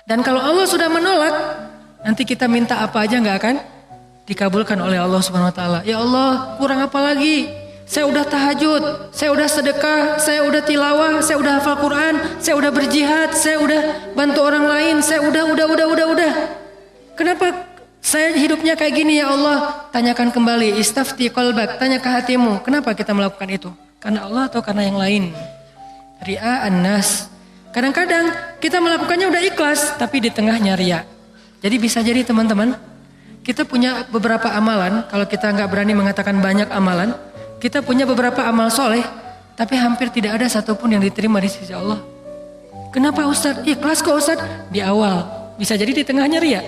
Dan kalau Allah sudah menolak, nanti kita minta apa aja nggak akan dikabulkan oleh Allah Subhanahu Wa Taala. Ya Allah, kurang apa lagi? Saya udah tahajud, saya udah sedekah, saya udah tilawah, saya udah hafal Quran, saya udah berjihad, saya udah bantu orang lain, saya udah. Kenapa saya hidupnya kayak gini ya Allah? Tanyakan kembali, istafti qalbak, tanya ke hatimu. Kenapa kita melakukan itu? Karena Allah atau karena yang lain? Ri'a an-nas. Kadang-kadang kita melakukannya udah ikhlas, tapi di tengahnya riya. Jadi bisa jadi teman-teman, kita punya beberapa amalan, kalau kita nggak berani mengatakan banyak amalan, kita punya beberapa amal soleh, tapi hampir tidak ada satupun yang diterima di sisi Allah. Kenapa Ustadz? Ikhlas kok Ustadz? Di awal, bisa jadi di tengahnya riya.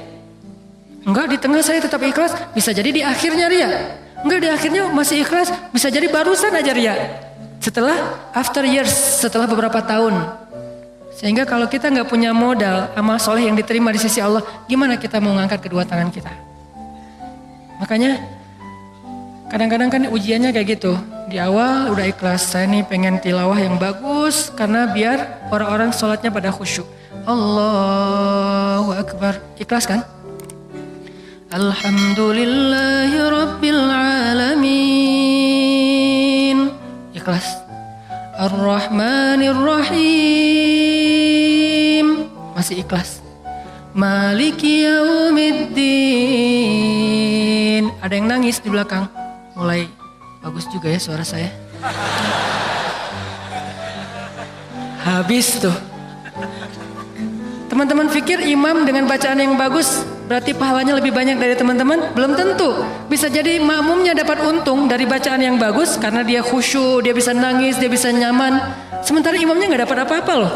Enggak, di tengah saya tetap ikhlas, bisa jadi di akhirnya riya. Enggak, di akhirnya masih ikhlas, bisa jadi barusan aja riya. Setelah after years, setelah beberapa tahun. Sehingga kalau kita nggak punya modal amal soleh yang diterima di sisi Allah, gimana kita mau ngangkat kedua tangan kita? Makanya kadang-kadang kan ujiannya kayak gitu. Di awal udah ikhlas, saya nih pengen tilawah yang bagus karena biar orang-orang sholatnya pada khusyuk. Allahu Akbar. Ikhlas kan? Alhamdulillahi Rabbil Alamin. Ikhlas. Ar-Rahmanir Rahim. Masih ikhlas. Maliki Yaumiddin. Ada yang nangis di belakang. Mulai bagus juga ya suara saya. Habis tuh. Teman-teman pikir imam dengan bacaan yang bagus berarti pahalanya lebih banyak dari teman-teman? Belum tentu. Bisa jadi makmumnya dapat untung dari bacaan yang bagus karena dia khusyuk, dia bisa nangis, dia bisa nyaman. Sementara imamnya nggak dapat apa-apa loh.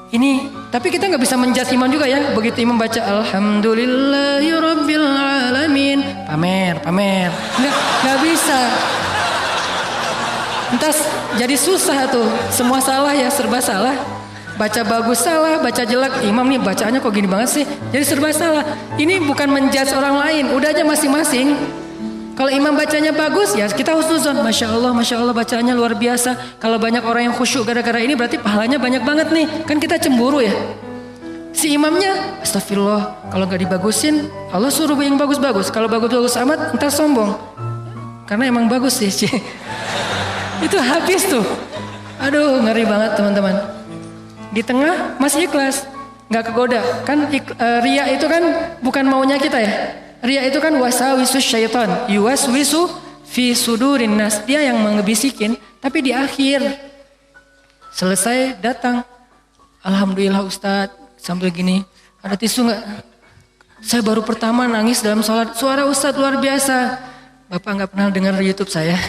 Ini, tapi kita nggak bisa menjudge imam juga ya. Begitu imam baca Alhamdulillahi Rabbil Alamin, pamer. Nggak bisa. Entas jadi susah tuh. Semua salah ya, serba salah. Baca bagus salah, baca jelek. Imam nih bacaannya kok gini banget sih. Jadi serba salah. Ini bukan menjudge orang lain. Udah aja masing-masing. Kalau imam bacanya bagus ya kita husnuzon. Masya Allah bacaannya luar biasa. Kalau banyak orang yang khusyuk gara-gara ini berarti pahalanya banyak banget nih. Kan kita cemburu ya. Si imamnya astagfirullah. Kalau gak dibagusin Allah suruh yang bagus-bagus. Kalau bagus-bagus amat ntar sombong. Karena emang bagus sih. Itu habis tuh. Aduh ngeri banget teman-teman. Di tengah masih ikhlas. Gak kegoda. Kan riya itu kan bukan maunya kita ya. Riya itu kan wasawisus syaitan, yuwaswisu fi sudurin nas. Dia yang mengebisikin, tapi di akhir selesai datang. Alhamdulillah Ustadz, sambil gini, ada tisu nggak? Saya baru pertama nangis dalam sholat. Suara Ustadz luar biasa. Bapak nggak pernah dengar di YouTube saya.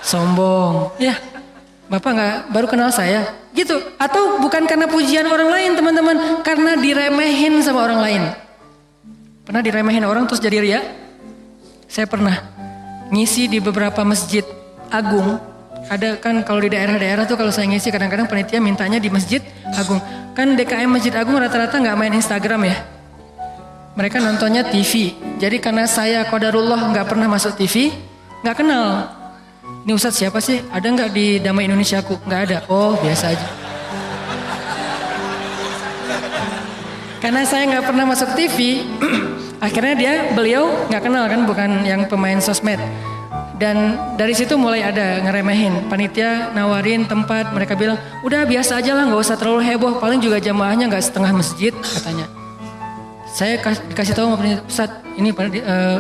Sombong, ya. Bapak nggak baru kenal saya, gitu. Atau bukan karena pujian orang lain teman-teman, karena diremehin sama orang lain. Pernah diremehin orang terus jadi riya? Saya pernah ngisi di beberapa masjid agung. Ada kan kalau di daerah-daerah tuh kalau saya ngisi kadang-kadang panitia mintanya di masjid agung. Kan DKM Masjid Agung rata-rata nggak main Instagram ya. Mereka nontonnya TV. Jadi karena saya qadarullah nggak pernah masuk TV, nggak kenal. Ini Ustadz siapa sih? Ada nggak di Damai Indonesiaku? Nggak ada. Oh biasa aja. Karena saya nggak pernah masuk TV, akhirnya beliau nggak kenal kan, bukan yang pemain sosmed. Dan dari situ mulai ada ngeremehin. Panitia nawarin tempat, mereka bilang, udah biasa aja lah, nggak usah terlalu heboh. Paling juga jamaahnya nggak setengah masjid katanya. Saya dikasih tahu sama panitia, Ustadz, ini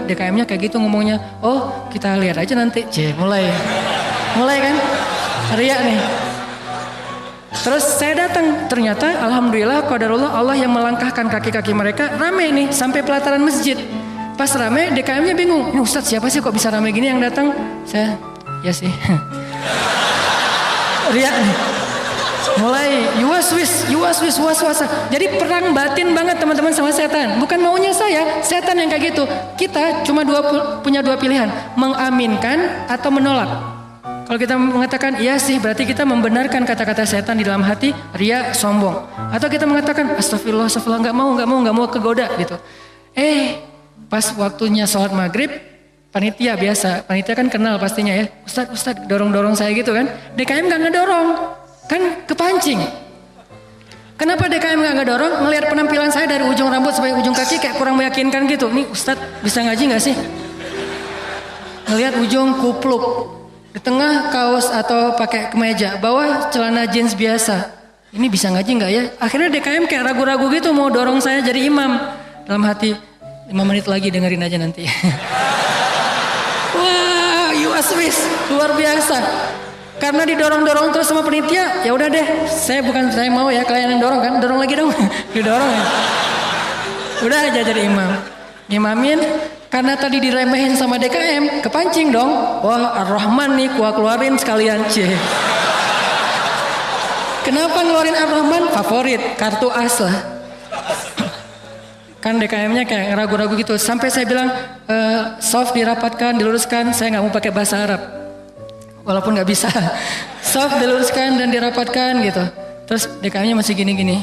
DKM-nya kayak gitu ngomongnya. Oh kita lihat aja nanti. Mulai kan, riya nih. Terus saya datang, ternyata alhamdulillah qadarullah Allah yang melangkahkan kaki-kaki mereka rame nih sampai pelataran masjid. Pas rame DKM-nya bingung, ini Ustadz siapa sih kok bisa rame gini yang datang? Saya, ya sih. Riak nih. Mulai yuwaswis was-wasa. Jadi perang batin banget teman-teman sama setan. Bukan maunya saya, setan yang kayak gitu. Kita cuma punya dua pilihan, mengaminkan atau menolak. Kalau kita mengatakan iya sih, berarti kita membenarkan kata-kata setan di dalam hati, riya, sombong. Atau kita mengatakan astagfirullah, nggak mau kegoda gitu. Pas waktunya sholat maghrib, panitia biasa, panitia kan kenal pastinya ya. Ustadz dorong-dorong saya gitu kan. DKM nggak ngedorong, kan kepancing. Kenapa DKM nggak dorong? Ngelihat penampilan saya dari ujung rambut sampai ujung kaki kayak kurang meyakinkan gitu. Nih Ustadz bisa ngaji nggak sih? Ngelihat ujung kupluk, di tengah kaos atau pakai kemeja, bawah celana jeans biasa. Ini bisa ngaji nggak ya? Akhirnya DKM kayak ragu-ragu gitu mau dorong saya jadi imam. Dalam hati 5 menit lagi dengerin aja nanti. Wah, UASWIS luar biasa. Karena didorong-dorong terus sama penitia, ya udah deh, saya mau ya kalian yang dorong kan, dorong lagi dong, didorong ya. Udah aja jadi imam, imamin. Karena tadi diremehin sama DKM, kepancing dong. Wah, Ar-Rahman nih, gua keluarin sekalian cie. Kenapa ngeluarin Ar-Rahman? Favorit, kartu as lah. Kan DKM-nya kayak ragu-ragu gitu. Sampai saya bilang, soft dirapatkan, diluruskan, saya nggak mau pakai bahasa Arab. Walaupun nggak bisa, soft diluruskan dan dirapatkan gitu. Terus DKM-nya masih gini-gini,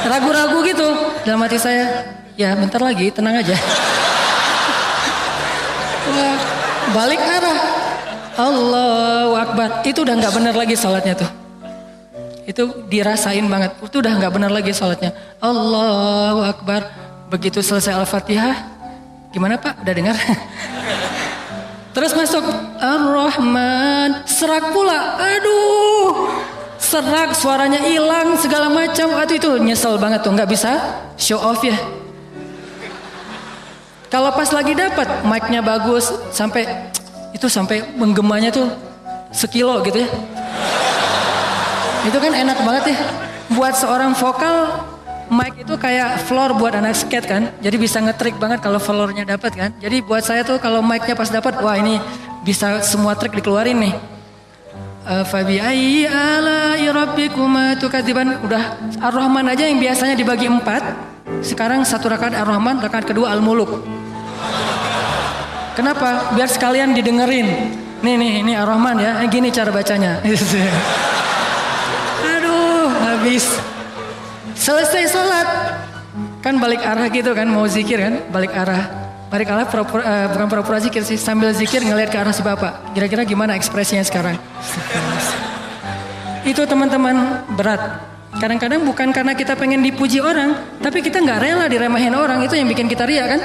ragu-ragu gitu. Dalam hati saya, ya bentar lagi, tenang aja. Wah, balik arah, Allahu Akbar. Itu udah nggak benar lagi sholatnya tuh. Itu dirasain banget. Itu udah nggak benar lagi sholatnya. Allahu Akbar. Begitu selesai Al-Fatihah, gimana Pak? Udah dengar? Terus masuk Ar-Rahman, serak pula. Aduh, serak, suaranya hilang segala macam. Aduh itu nyesel banget tuh, nggak bisa show off ya. Kalau pas lagi dapat mic-nya bagus, sampai menggemanya tuh sekilo gitu ya. Itu kan enak banget ya. Buat seorang vokal, mic itu kayak floor buat anak skate kan. Jadi bisa ngetrik banget kalau floornya dapat kan. Jadi buat saya tuh kalau mic-nya pas dapat, wah ini bisa semua trik dikeluarin nih. Fabi ayyi ala'i rabbikuma tukadziban. Udah Ar-Rahman aja yang biasanya dibagi 4, sekarang 1 rakaat Ar-Rahman, rakaat kedua Al-Muluk. Kenapa? Biar sekalian didengerin. Nih Ar-Rahman ya, gini cara bacanya. Aduh, habis. Selesai sholat, kan balik arah gitu kan, mau zikir kan, balik arah bukan pura-pura zikir sih, sambil zikir ngeliat ke arah si bapak. Kira-kira gimana ekspresinya sekarang? Itu teman-teman berat. Kadang-kadang bukan karena kita pengen dipuji orang, tapi kita nggak rela diremehin orang, itu yang bikin kita ria kan?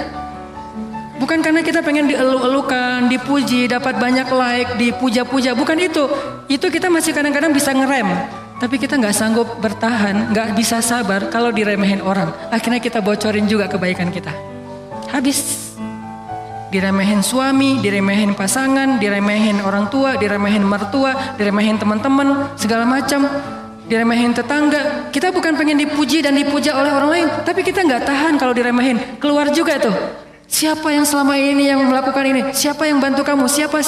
Bukan karena kita pengen dielu-elukan, dipuji, dapat banyak like, dipuja-puja, bukan itu. Itu kita masih kadang-kadang bisa ngerem. Tapi kita nggak sanggup bertahan, nggak bisa sabar kalau diremehin orang. Akhirnya kita bocorin juga kebaikan kita. Habis. Diremehin suami, diremehin pasangan, diremehin orang tua, diremehin mertua, diremehin teman-teman, segala macam. Diremehin tetangga. Kita bukan pengen dipuji dan dipuja oleh orang lain, tapi kita nggak tahan kalau diremehin. Keluar juga tuh. Siapa yang selama ini yang melakukan ini? Siapa yang bantu kamu? Siapa?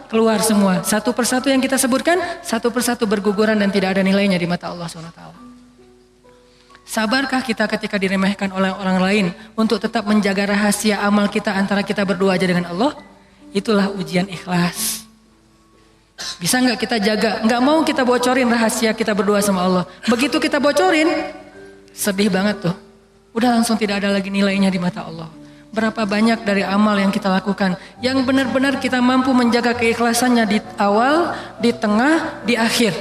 Keluar semua. Satu persatu yang kita sebutkan, satu persatu berguguran dan tidak ada nilainya di mata Allah SWT. Sabarkah kita ketika diremehkan oleh orang lain untuk tetap menjaga rahasia amal kita antara kita berdua aja dengan Allah? Itulah ujian ikhlas. Bisa nggak kita jaga? Nggak mau kita bocorin rahasia kita berdua sama Allah. Begitu kita bocorin, sedih banget tuh. Udah langsung tidak ada lagi nilainya di mata Allah. Berapa banyak dari amal yang kita lakukan yang benar-benar kita mampu menjaga keikhlasannya di awal, di tengah, di akhir.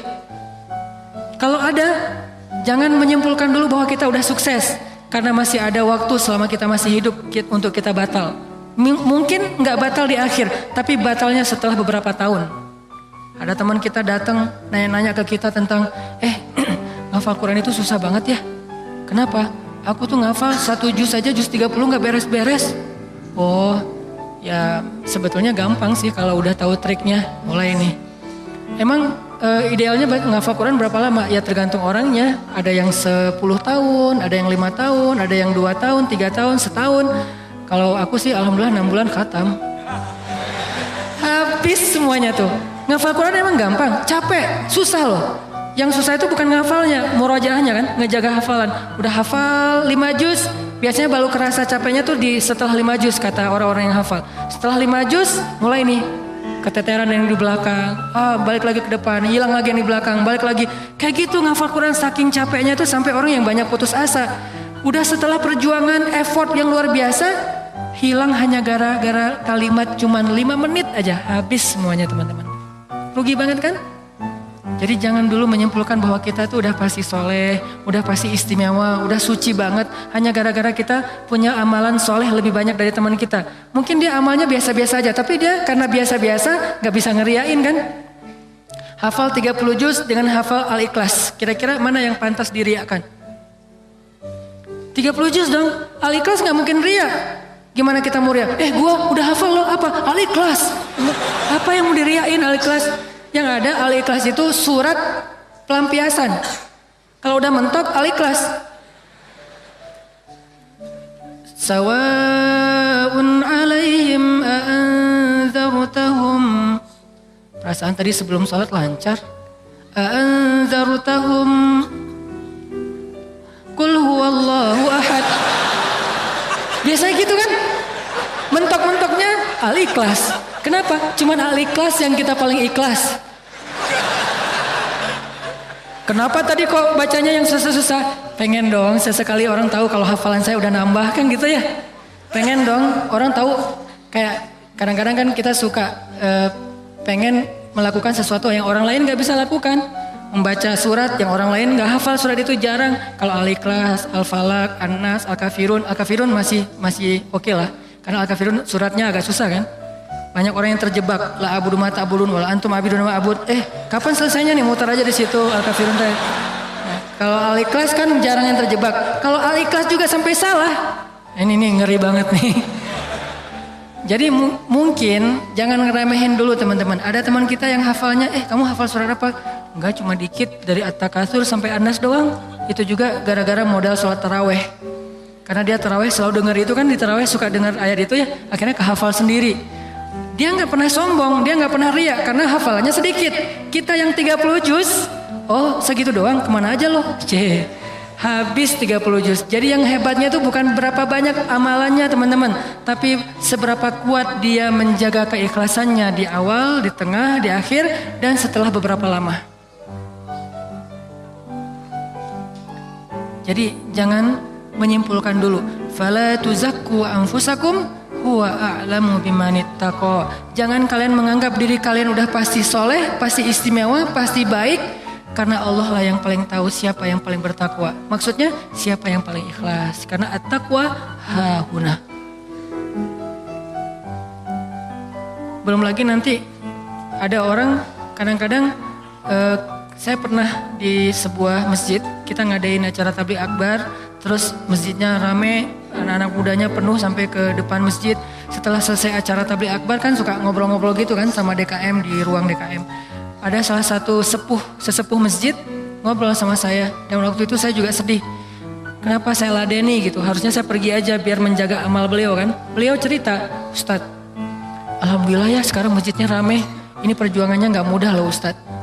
Kalau ada, jangan menyimpulkan dulu bahwa kita udah sukses karena masih ada waktu selama kita masih hidup untuk kita batal. Mungkin nggak batal di akhir, tapi batalnya setelah beberapa tahun. Ada teman kita datang nanya-nanya ke kita tentang, ngafal Quran itu susah banget ya. Kenapa? Aku tuh ngafal 1 juz aja, juz 30 gak beres-beres. Oh, ya sebetulnya gampang sih kalau udah tahu triknya. Mulai nih. Emang idealnya ngafal Quran berapa lama? Ya tergantung orangnya. Ada yang 10 tahun, ada yang 5 tahun, ada yang 2 tahun, 3 tahun, setahun. Kalau aku sih alhamdulillah 6 bulan khatam. Habis semuanya tuh. Ngafal Quran emang gampang, capek, susah loh. Yang susah itu bukan ngafalnya, murojaahnya kan, ngejaga hafalan. Udah hafal 5 juz, biasanya baru kerasa capeknya tuh setelah 5 juz kata orang-orang yang hafal. Setelah 5 juz, mulai nih keteteran yang di belakang, balik lagi ke depan, hilang lagi yang di belakang, balik lagi. Kayak gitu ngafal Quran saking capeknya tuh sampai orang yang banyak putus asa. Udah setelah perjuangan, effort yang luar biasa, hilang hanya gara-gara kalimat cuman 5 menit aja, habis semuanya teman-teman. Rugi banget kan? Jadi jangan dulu menyimpulkan bahwa kita tuh udah pasti soleh, udah pasti istimewa, udah suci banget. Hanya gara-gara kita punya amalan soleh lebih banyak dari teman kita. Mungkin dia amalnya biasa-biasa aja, tapi dia karena biasa-biasa gak bisa ngeriain kan. Hafal 30 juz dengan hafal Al-Ikhlas. Kira-kira mana yang pantas diriakan? 30 juz dong, Al-Ikhlas gak mungkin ria. Gimana kita mau ria? Gua udah hafal loh, apa? Al-Ikhlas. Apa yang mau diriain Al-Ikhlas? Yang ada Al-Ikhlas itu surat pelampiasan. Kalau udah mentok Al-Ikhlas. Sawa'un 'alaihim a'anzartahum. Perasaan tadi sebelum sholat lancar. A'anzartahum Qul huwallahu ahad. Biasanya gitu kan? Mentok-mentoknya Al-Ikhlas. Kenapa? Cuman Al-Ikhlas yang kita paling ikhlas. Kenapa tadi kok bacanya yang susah-susah? Pengen dong sesekali orang tahu kalau hafalan saya udah nambah kan gitu ya. Pengen dong orang tahu, kayak kadang-kadang kan kita suka pengen melakukan sesuatu yang orang lain gak bisa lakukan. Membaca surat yang orang lain gak hafal surat itu jarang. Kalau Al-Ikhlas, Al-Falaq, An-Nas, Al-Kafirun. Al-Kafirun masih oke lah. Karena Al-Kafirun suratnya agak susah kan. Banyak orang yang terjebak, la abudu ma ta'budun wala antum abidun ma abud. Kapan selesainya nih? Muter aja di situ Al-Kafirun teh. Nah, kalau Al-Ikhlas kan jarang yang terjebak. Kalau Al-Ikhlas juga sampai salah. Ini nih ngeri banget nih. Jadi mungkin jangan ngeremehin dulu teman-teman. Ada teman kita yang hafalnya, kamu hafal surat apa? Enggak, cuma dikit dari At-Takatsur sampai An-Nas doang. Itu juga gara-gara modal sholat taraweh. Karena dia taraweh selalu dengar itu kan, di taraweh suka dengar ayat itu ya. Akhirnya kehafal sendiri. Dia nggak pernah sombong, dia nggak pernah riak karena hafalannya sedikit. Kita yang 30 juz, segitu doang, kemana aja loh? Habis 30 juz. Jadi yang hebatnya itu bukan berapa banyak amalannya teman-teman, tapi seberapa kuat dia menjaga keikhlasannya di awal, di tengah, di akhir, dan setelah beberapa lama. Jadi jangan menyimpulkan dulu. Fala tuzakku anfusakum huwa a'lamu bimanittaqa. Jangan kalian menganggap diri kalian udah pasti soleh, pasti istimewa, pasti baik, karena Allah lah yang paling tahu siapa yang paling bertakwa. Maksudnya siapa yang paling ikhlas. Karena at-taqwa hahuna. Belum lagi nanti ada orang kadang-kadang saya pernah di sebuah masjid, kita ngadain acara tabligh akbar, terus masjidnya rame, anak-anak mudanya penuh sampai ke depan masjid. Setelah selesai acara tabligh akbar kan suka ngobrol-ngobrol gitu kan sama DKM di ruang DKM. Ada salah satu sesepuh masjid ngobrol sama saya, dan waktu itu saya juga sedih. Kenapa saya ladeni gitu? Harusnya saya pergi aja biar menjaga amal beliau kan. Beliau cerita, Ustadz, alhamdulillah ya sekarang masjidnya rame. Ini perjuangannya gak mudah loh Ustadz.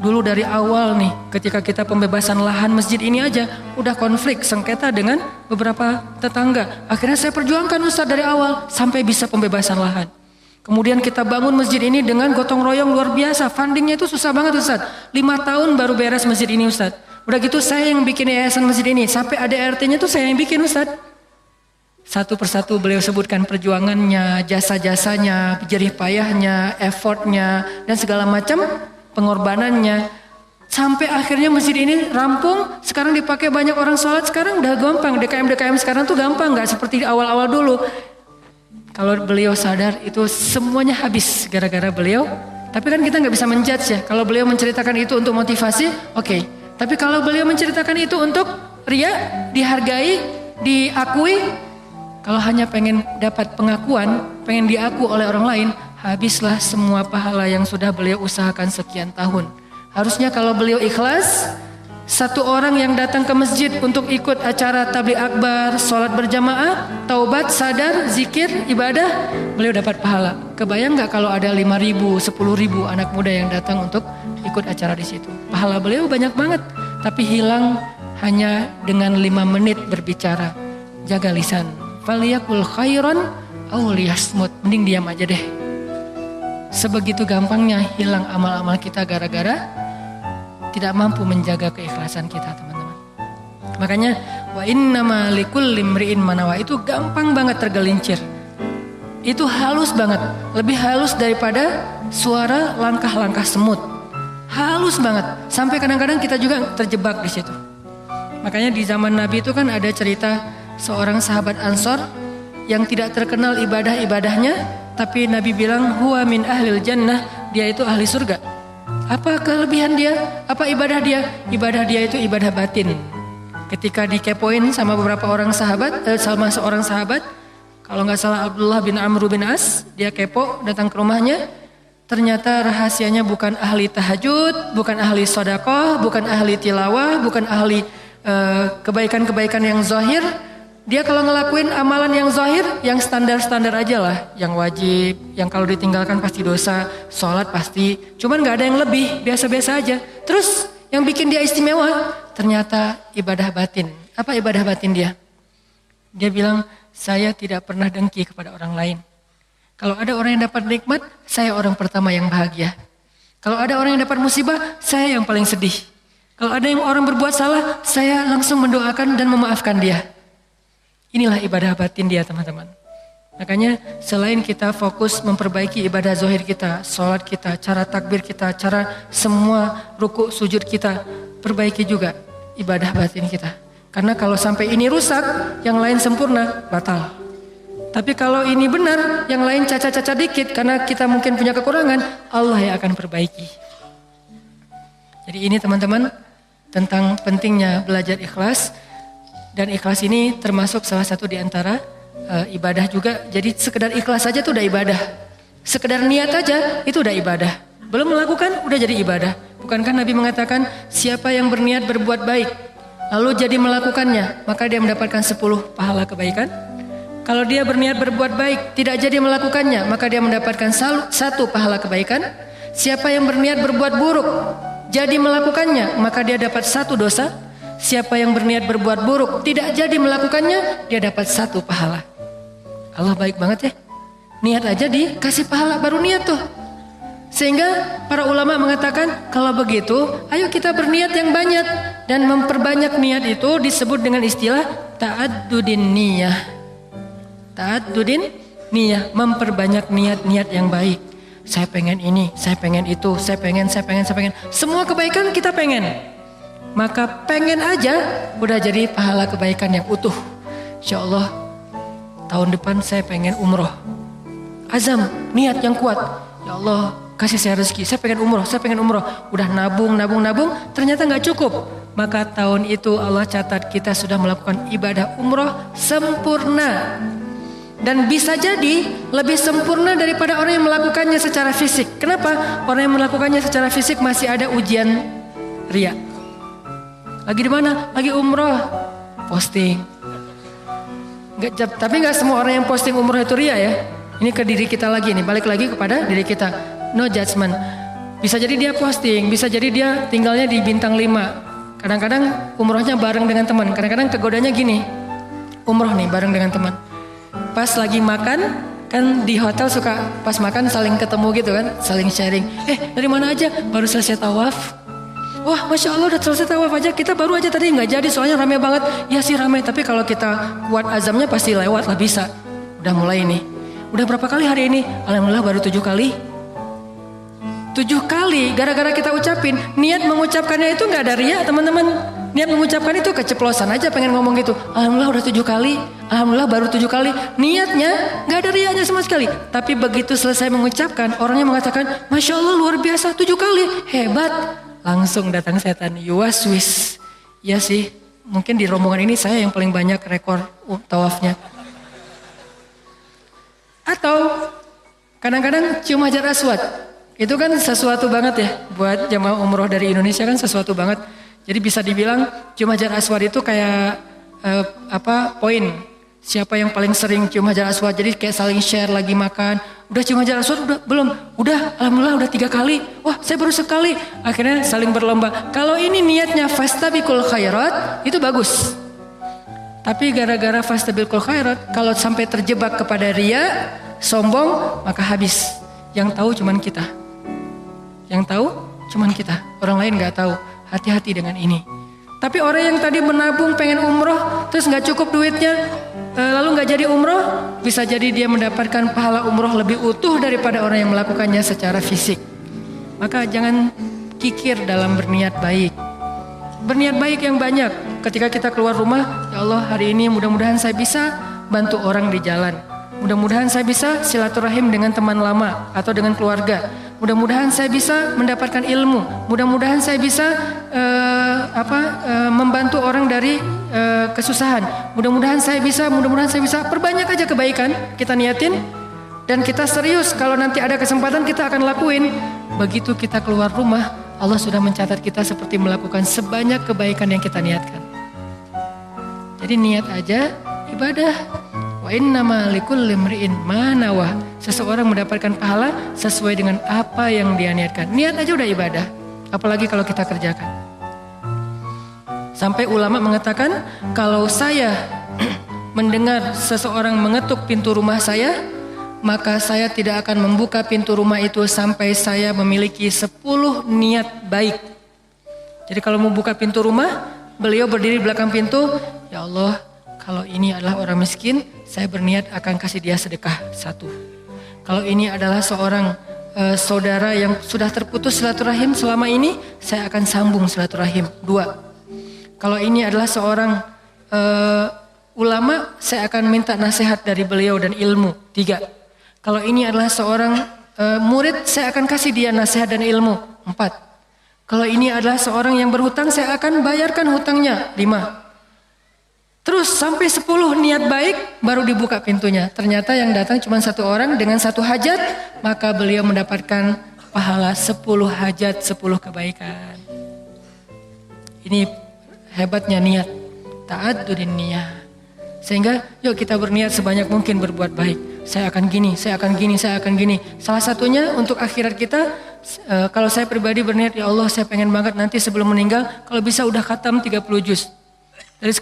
Dulu dari awal nih, ketika kita pembebasan lahan masjid ini aja, udah konflik, sengketa dengan beberapa tetangga. Akhirnya saya perjuangkan Ustadz dari awal, sampai bisa pembebasan lahan. Kemudian kita bangun masjid ini dengan gotong royong luar biasa. Fundingnya itu susah banget Ustadz. 5 tahun baru beres masjid ini Ustadz. Udah gitu saya yang bikin yayasan masjid ini. Sampai ada RT-nya tuh saya yang bikin Ustadz. Satu persatu beliau sebutkan perjuangannya, jasa-jasanya, jerih payahnya, effortnya, dan segala macam pengorbanannya. Sampai akhirnya masjid ini rampung, sekarang dipakai banyak orang sholat, sekarang udah gampang. DKM sekarang tuh gampang, gak seperti awal-awal dulu. Kalau beliau sadar itu semuanya habis gara-gara beliau. Tapi kan kita gak bisa menjudge ya. Kalau beliau menceritakan itu untuk motivasi, oke. Tapi kalau beliau menceritakan itu untuk ria, dihargai, diakui, kalau hanya pengen dapat pengakuan, pengen diaku oleh orang lain, habislah semua pahala yang sudah beliau usahakan sekian tahun. Harusnya kalau beliau ikhlas, satu orang yang datang ke masjid untuk ikut acara tabligh akbar, sholat berjamaah, taubat, sadar, zikir, ibadah, beliau dapat pahala. Kebayang gak kalau ada 5.000, 10.000 anak muda yang datang untuk ikut acara di situ? Pahala beliau banyak banget, tapi hilang hanya dengan 5 menit berbicara. Jaga lisan. Faliyakul khairan aw liyasmut. Mending diam aja deh. Sebegitu gampangnya hilang amal-amal kita gara-gara tidak mampu menjaga keikhlasan kita, teman-teman. Makanya wa innama likulli imri'in manawa itu gampang banget tergelincir. Itu halus banget, lebih halus daripada suara langkah-langkah semut. halus banget. Sampai kadang-kadang kita juga terjebak di situ. Makanya di zaman Nabi itu kan ada cerita seorang sahabat Ansor yang tidak terkenal ibadah-ibadahnya, tapi Nabi bilang huwa min ahlil jannah, dia itu ahli surga. Apa kelebihan dia? Apa ibadah dia? Ibadah dia itu ibadah batin. Ketika dikepoin sama beberapa orang sahabat, sama seorang sahabat, kalau nggak salah Abdullah bin Amr bin As, dia kepo datang ke rumahnya. Ternyata rahasianya bukan ahli tahajud, bukan ahli sedekah, bukan ahli tilawah, bukan ahli kebaikan-kebaikan yang zahir. Dia kalau ngelakuin amalan yang zahir, yang standar-standar aja lah, yang wajib, yang kalau ditinggalkan pasti dosa, sholat pasti, cuman nggak ada yang lebih, biasa-biasa aja. Terus yang bikin dia istimewa, ternyata ibadah batin. Apa ibadah batin dia? Dia bilang, saya tidak pernah dengki kepada orang lain. Kalau ada orang yang dapat nikmat, saya orang pertama yang bahagia. Kalau ada orang yang dapat musibah, saya yang paling sedih. Kalau ada yang orang berbuat salah, saya langsung mendoakan dan memaafkan dia. Inilah ibadah batin dia, teman-teman. Makanya selain kita fokus memperbaiki ibadah zahir kita, sholat kita, cara takbir kita, cara semua ruku sujud kita, perbaiki juga ibadah batin kita. Karena kalau sampai ini rusak, yang lain sempurna, batal. Tapi kalau ini benar, yang lain cacat-cacat dikit, karena kita mungkin punya kekurangan, Allah yang akan perbaiki. Jadi ini teman-teman, tentang pentingnya belajar ikhlas. Dan ikhlas ini termasuk salah satu di antara ibadah juga. Jadi sekedar ikhlas saja itu udah ibadah. Sekedar niat aja itu udah ibadah. Belum melakukan udah jadi ibadah. Bukankah Nabi mengatakan siapa yang berniat berbuat baik lalu jadi melakukannya, maka dia mendapatkan 10 pahala kebaikan. Kalau dia berniat berbuat baik tidak jadi melakukannya, maka dia mendapatkan 1 pahala kebaikan. Siapa yang berniat berbuat buruk jadi melakukannya, maka dia dapat 1 dosa. Siapa yang berniat berbuat buruk tidak jadi melakukannya, dia dapat 1 pahala. Allah baik banget ya. Niat aja dikasih pahala, baru niat tuh. Sehingga para ulama mengatakan kalau begitu ayo kita berniat yang banyak. Dan memperbanyak niat itu disebut dengan istilah ta'addudin niyah. Ta'addudin niyah, memperbanyak niat-niat yang baik. Saya pengen ini, saya pengen itu, saya pengen. Semua kebaikan kita pengen. Maka pengen aja udah jadi pahala kebaikan yang utuh. Insya Allah tahun depan saya pengen umroh. Azam, niat yang kuat. Ya Allah kasih saya rezeki, saya pengen umroh. Udah nabung, ternyata gak cukup. Maka tahun itu Allah catat kita sudah melakukan ibadah umroh sempurna. Dan bisa jadi lebih sempurna daripada orang yang melakukannya secara fisik. Kenapa? Orang yang melakukannya secara fisik masih ada ujian riya. Lagi di mana? Lagi umroh, posting. Tapi nggak semua orang yang posting umroh itu ria ya. Ini ke diri kita lagi nih, balik lagi kepada diri kita. No judgment. Bisa jadi dia posting, bisa jadi dia tinggalnya di bintang 5. Kadang-kadang umrohnya bareng dengan teman. Kadang-kadang kegodanya gini, umroh nih bareng dengan teman. Pas lagi makan, kan di hotel suka pas makan saling ketemu gitu kan, saling sharing. Dari mana aja? Baru selesai tawaf. Wah, Masya Allah udah selesai tawaf aja. Kita baru aja tadi nggak jadi soalnya rame banget. Ya sih rame, tapi kalau kita kuat azamnya pasti lewat lah bisa. Udah mulai nih. Udah berapa kali hari ini? Alhamdulillah baru 7 kali. 7 kali gara-gara kita ucapin. Niat mengucapkannya itu nggak ada riya teman-teman. Niat mengucapkan itu keceplosan aja pengen ngomong gitu. Alhamdulillah udah 7 kali. Alhamdulillah baru 7 kali. Niatnya nggak ada riyanya sama sekali. Tapi begitu selesai mengucapkan, orangnya mengatakan, Masya Allah luar biasa 7 kali. Hebat. Langsung datang setan, yuwaswis. Ya sih, mungkin di rombongan ini saya yang paling banyak rekor tawafnya. Atau kadang-kadang cium hajar aswad. Itu kan sesuatu banget ya buat jamaah umroh dari Indonesia, kan sesuatu banget. Jadi bisa dibilang cium hajar aswad itu kayak poin. Siapa yang paling sering cium hajar aswad, jadi kayak saling share lagi makan. Udah cium hajar aswad? Udah, belum? Udah, alhamdulillah udah 3 kali. Wah, saya baru sekali. Akhirnya saling berlomba. Kalau ini niatnya fastabiqul khairat, itu bagus. Tapi gara-gara fastabiqul khairat, kalau sampai terjebak kepada riya, sombong, maka habis. Yang tahu cuman kita. Yang tahu cuman kita. Orang lain gak tahu. Hati-hati dengan ini. Tapi orang yang tadi menabung pengen umroh, terus gak cukup duitnya, lalu gak jadi umroh, bisa jadi dia mendapatkan pahala umroh lebih utuh daripada orang yang melakukannya secara fisik. Maka jangan kikir dalam berniat baik. Berniat baik yang banyak. Ketika kita keluar rumah, ya Allah hari ini mudah-mudahan saya bisa bantu orang di jalan. Mudah-mudahan saya bisa silaturahim dengan teman lama atau dengan keluarga. Mudah-mudahan saya bisa mendapatkan ilmu. Mudah-mudahan saya bisa membantu orang dari kesusahan. Mudah-mudahan saya bisa. Perbanyak aja kebaikan kita niatin dan kita serius. Kalau nanti ada kesempatan kita akan lakuin. Begitu kita keluar rumah, Allah sudah mencatat kita seperti melakukan sebanyak kebaikan yang kita niatkan. Jadi niat aja ibadah. Wa innama likulli imri'in ma nawah. Seseorang mendapatkan pahala sesuai dengan apa yang dia niatkan. Niat aja udah ibadah. Apalagi kalau kita kerjakan. Sampai ulama mengatakan, kalau saya mendengar seseorang mengetuk pintu rumah saya, maka saya tidak akan membuka pintu rumah itu sampai saya memiliki 10 niat baik. Jadi kalau mau buka pintu rumah, beliau berdiri di belakang pintu, ya Allah, kalau ini adalah orang miskin, saya berniat akan kasih dia sedekah 1. Kalau ini adalah seorang saudara yang sudah terputus silaturahim selama ini, saya akan sambung silaturahim 2. Kalau ini adalah seorang ulama, saya akan minta nasihat dari beliau dan ilmu 3. Kalau ini adalah seorang murid, saya akan kasih dia nasihat dan ilmu 4. Kalau ini adalah seorang yang berhutang, saya akan bayarkan hutangnya 5. Terus sampai 10 niat baik baru dibuka pintunya. Ternyata yang datang cuma 1 orang dengan 1 hajat, maka beliau mendapatkan pahala 10 hajat, 10 kebaikan. Ini hebatnya niat. Ta'addudin niyah. Sehingga yuk kita berniat sebanyak mungkin berbuat baik. Saya akan gini, saya akan gini, saya akan gini. Salah satunya untuk akhirat kita, kalau saya pribadi berniat, ya Allah saya pengen banget nanti sebelum meninggal, kalau bisa udah khatam 30 juz. Dari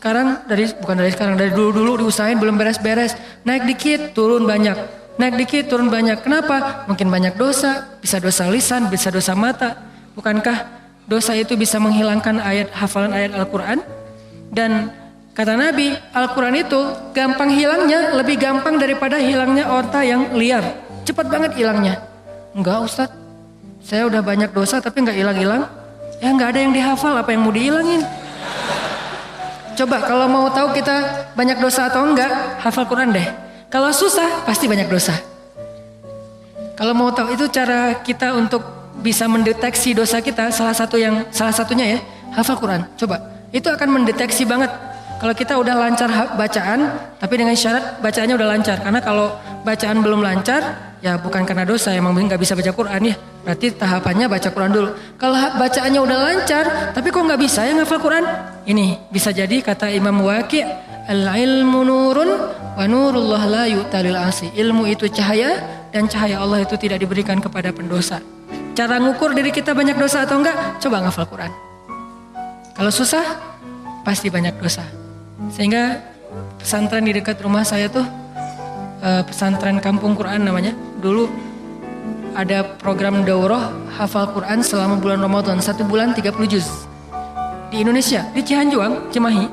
dulu diusahain belum beres-beres. Naik dikit, turun banyak. Naik dikit, turun banyak. Kenapa? Mungkin banyak dosa, bisa dosa lisan, bisa dosa mata. Bukankah dosa itu bisa menghilangkan hafalan ayat Al-Quran? Dan kata Nabi, Al-Quran itu gampang hilangnya, lebih gampang daripada hilangnya onta yang liar. Cepat banget hilangnya. Enggak Ustadz, saya udah banyak dosa tapi enggak hilang-hilang. Ya enggak ada yang dihafal, apa yang mau dihilangin? Coba kalau mau tahu kita banyak dosa atau enggak, hafal Quran deh. Kalau susah, pasti banyak dosa. Kalau mau tahu itu cara kita untuk bisa mendeteksi dosa kita, salah satunya ya, hafal Quran. Coba, itu akan mendeteksi banget. Kalau kita udah lancar bacaan, tapi dengan syarat bacaannya udah lancar. Karena kalau bacaan belum lancar, ya bukan karena dosa, emang nggak bisa baca Quran ya. Berarti tahapannya baca Quran dulu. Kalau bacaannya udah lancar, tapi kok nggak bisa ya ngafal Quran? Ini bisa jadi kata Imam Waqi', al-ilmu nurun wa nurullah la yu'talil asi. Ilmu itu cahaya dan cahaya Allah itu tidak diberikan kepada pendosa. Cara ngukur diri kita banyak dosa atau enggak? Coba ngafal Quran. Kalau susah, pasti banyak dosa. Sehingga pesantren di dekat rumah saya tuh pesantren Kampung Quran namanya. Dulu ada program daurah hafal Quran selama bulan Ramadan, 1 bulan 30 juz. Di Indonesia, di Cihanjuang, Cimahi.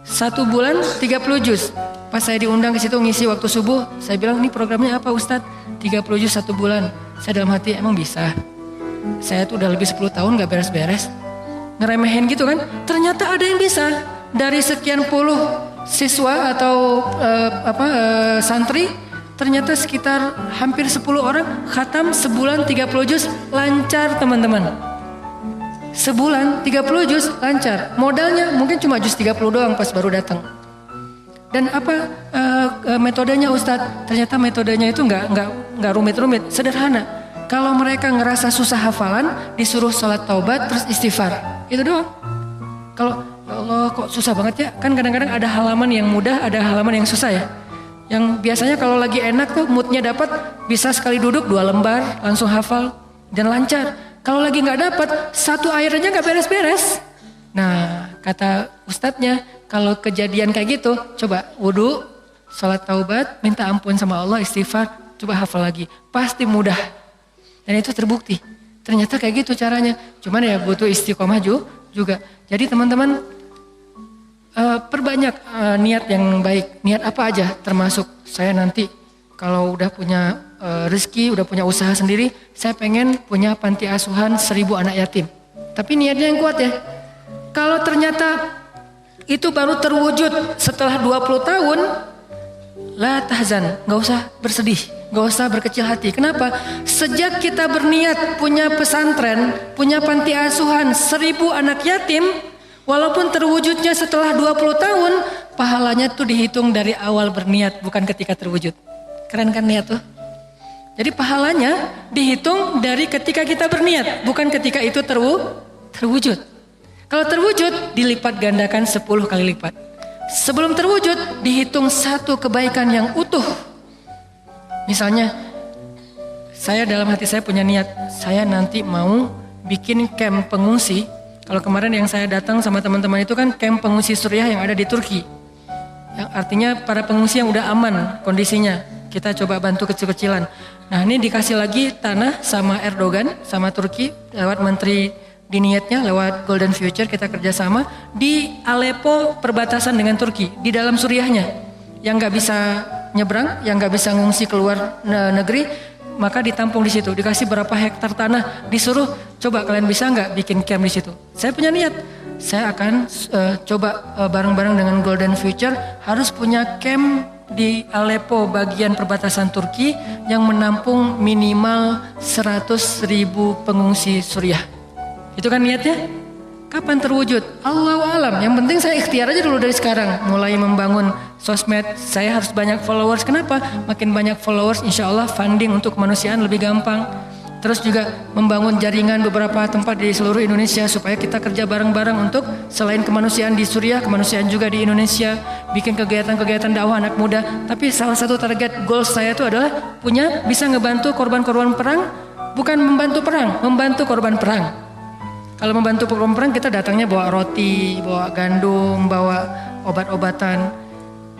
1 bulan 30 juz. Pas saya diundang ke situ ngisi waktu subuh, saya bilang, "Ini programnya apa Ustadz?" 30 juz 1 bulan. Saya dalam hati, emang bisa? Saya tuh udah lebih 10 tahun gak beres-beres. Ngeremehin gitu kan. Ternyata ada yang bisa. Dari sekian puluh siswa atau santri, ternyata sekitar hampir 10 orang khatam sebulan 30 juz lancar teman-teman. Sebulan 30 juz lancar. Modalnya mungkin cuma juz 30 doang pas baru datang. Dan apa metodenya Ustadz? Ternyata metodenya itu nggak rumit-rumit, sederhana. Kalau mereka ngerasa susah hafalan, disuruh sholat taubat terus istighfar. Itu doang. Kalau ya Allah kok susah banget ya? Kan kadang-kadang ada halaman yang mudah, ada halaman yang susah ya. Yang biasanya kalau lagi enak tuh moodnya dapat, bisa sekali duduk 2 lembar langsung hafal dan lancar. Kalau lagi nggak dapat, 1 ayat aja nggak beres-beres. Nah kata ustadznya, kalau kejadian kayak gitu, coba wudu, sholat taubat, minta ampun sama Allah, istighfar, coba hafal lagi. Pasti mudah. Dan itu terbukti. Ternyata kayak gitu caranya. Cuman ya butuh istiqomah juga. Jadi teman-teman perbanyak niat yang baik. Niat apa aja termasuk saya nanti kalau udah punya rezeki, udah punya usaha sendiri, saya pengen punya panti asuhan 1000 anak yatim. Tapi niatnya yang kuat ya. Kalau ternyata itu baru terwujud setelah 20 tahun, la tahzan, gak usah bersedih, gak usah berkecil hati. Kenapa? Sejak kita berniat punya pesantren, punya panti asuhan 1000 anak yatim, walaupun terwujudnya setelah 20 tahun, pahalanya tuh dihitung dari awal berniat, bukan ketika terwujud. Keren kan niat tuh? Jadi pahalanya dihitung dari ketika kita berniat, bukan ketika itu terwujud. Kalau terwujud, dilipat gandakan 10 kali lipat. Sebelum terwujud, dihitung satu kebaikan yang utuh. Misalnya, saya dalam hati saya punya niat, saya nanti mau bikin camp pengungsi. Kalau kemarin yang saya datang sama teman-teman itu kan camp pengungsi Suriah yang ada di Turki. Yang artinya para pengungsi yang udah aman kondisinya. Kita coba bantu kecil-kecilan. Nah ini dikasih lagi tanah sama Erdogan, sama Turki, lewat menteri diniatnya, lewat Golden Future kita kerjasama di Aleppo perbatasan dengan Turki, di dalam Suriahnya. Yang gak bisa nyebrang, yang gak bisa ngungsi keluar negeri, maka ditampung di situ. Dikasih berapa hektar tanah, disuruh coba kalian bisa gak bikin camp di situ. Saya punya niat, saya akan coba bareng-bareng dengan Golden Future harus punya camp di Aleppo bagian perbatasan Turki yang menampung minimal 100.000 pengungsi Suriah. Itu kan niatnya. Kapan terwujud? Allahu alam. Yang penting saya ikhtiar aja dulu dari sekarang. Mulai membangun sosmed. Saya harus banyak followers. Kenapa? Makin banyak followers, insya Allah funding untuk kemanusiaan lebih gampang. Terus juga membangun jaringan beberapa tempat di seluruh Indonesia supaya kita kerja bareng-bareng untuk selain kemanusiaan di Suriah, kemanusiaan juga di Indonesia, bikin kegiatan-kegiatan dakwah anak muda. Tapi salah satu target goal saya itu adalah bisa ngebantu korban-korban perang, bukan membantu perang, membantu korban perang. Kalau membantu korban perang kita datangnya bawa roti, bawa gandum, bawa obat-obatan.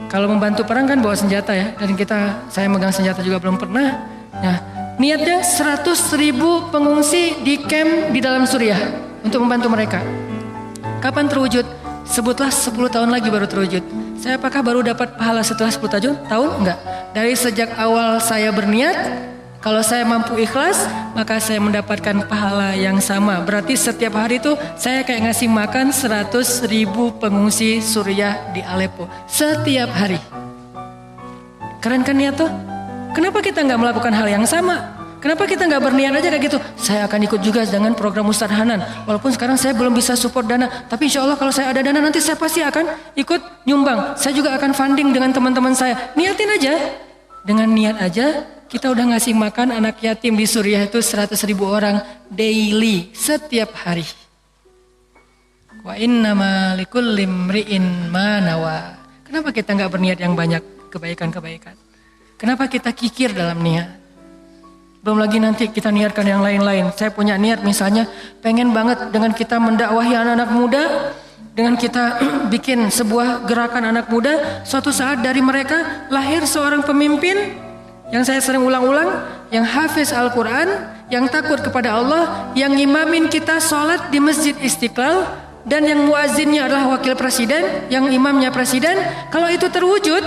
Kalau membantu perang kan bawa senjata ya, dan saya megang senjata juga belum pernah. Nah, niatnya 100.000 pengungsi di camp di dalam Suriah untuk membantu mereka. Kapan terwujud? Sebutlah 10 tahun lagi baru terwujud. Saya apakah baru dapat pahala setelah 10 tahun? Enggak. Dari sejak awal saya berniat, kalau saya mampu ikhlas, maka saya mendapatkan pahala yang sama. Berarti setiap hari itu saya kayak ngasih makan 100.000 pengungsi Suriah di Aleppo. Setiap hari. Keren kan niat tuh? Kenapa kita nggak melakukan hal yang sama? Kenapa kita nggak berniat aja kayak gitu? Saya akan ikut juga dengan program Ustadz Hanan. Walaupun sekarang saya belum bisa support dana, tapi insya Allah kalau saya ada dana nanti saya pasti akan ikut nyumbang. Saya juga akan funding dengan teman-teman saya. Niatin aja. Dengan niat aja, kita udah ngasih makan anak yatim di Suriah itu 100.000 orang daily, setiap hari. Wa innama likulli imri'in ma nawa. Kenapa kita nggak berniat yang banyak kebaikan-kebaikan? Kenapa kita kikir dalam niat? Belum lagi nanti kita niatkan yang lain-lain. Saya punya niat misalnya pengen banget dengan kita mendakwahi anak-anak muda, dengan kita bikin sebuah gerakan anak muda, suatu saat dari mereka lahir seorang pemimpin yang saya sering ulang-ulang, yang hafiz Al-Quran, yang takut kepada Allah, yang imamin kita sholat di Masjid Istiqlal, dan yang muazzinnya adalah wakil presiden, yang imamnya presiden. Kalau itu terwujud,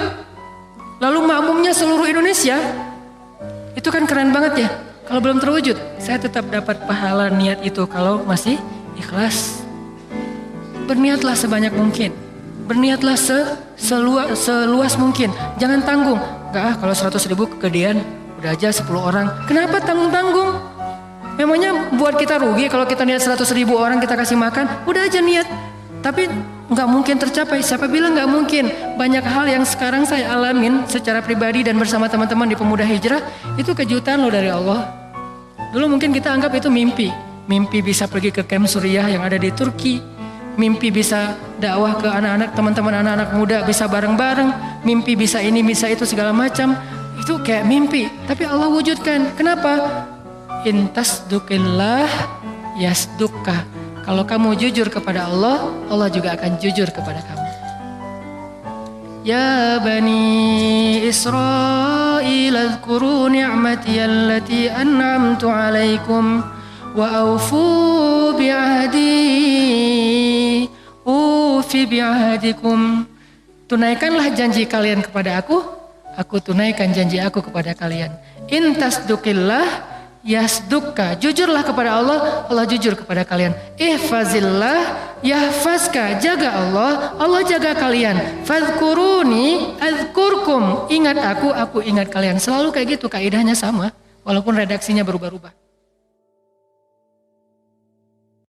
lalu makmumnya seluruh Indonesia, itu kan keren banget ya. Kalau belum terwujud, saya tetap dapat pahala niat itu kalau masih ikhlas. Berniatlah sebanyak mungkin. Berniatlah seluas mungkin. Jangan tanggung. Enggak, kalau 100.000 kegedean, udah aja 10 orang. Kenapa tanggung-tanggung? Memangnya buat kita rugi kalau kita niat 100.000 orang kita kasih makan? Udah aja niat. Tapi nggak mungkin tercapai. Siapa bilang nggak mungkin? Banyak hal yang sekarang saya alamin secara pribadi dan bersama teman-teman di Pemuda Hijrah itu kejutan loh dari Allah. Dulu mungkin kita anggap itu mimpi. Mimpi bisa pergi ke camp Suriah yang ada di Turki. Mimpi bisa dakwah ke anak-anak, teman-teman anak-anak muda bisa bareng-bareng. Mimpi bisa ini, bisa itu segala macam. Itu kayak mimpi. Tapi Allah wujudkan. Kenapa? Intasdukillah yasdukka. Kalau kamu jujur kepada Allah, Allah juga akan jujur kepada kamu. Ya Bani Israil azkuru ni'mati allati an'amtu alaikum wa awfu bi'ahdi ufi bi'ahdikum. Tunaikanlah janji kalian kepada aku aku tunaikan janji aku kepada kalian. In tasdukillah yasdukka, jujurlah kepada Allah, Allah jujur kepada kalian. Ihfazillah yahfazka, jaga Allah, Allah jaga kalian. Fadhkuruni adzkurkum, ingat aku ingat kalian. Selalu kayak gitu, kaidahnya sama, walaupun redaksinya berubah-ubah.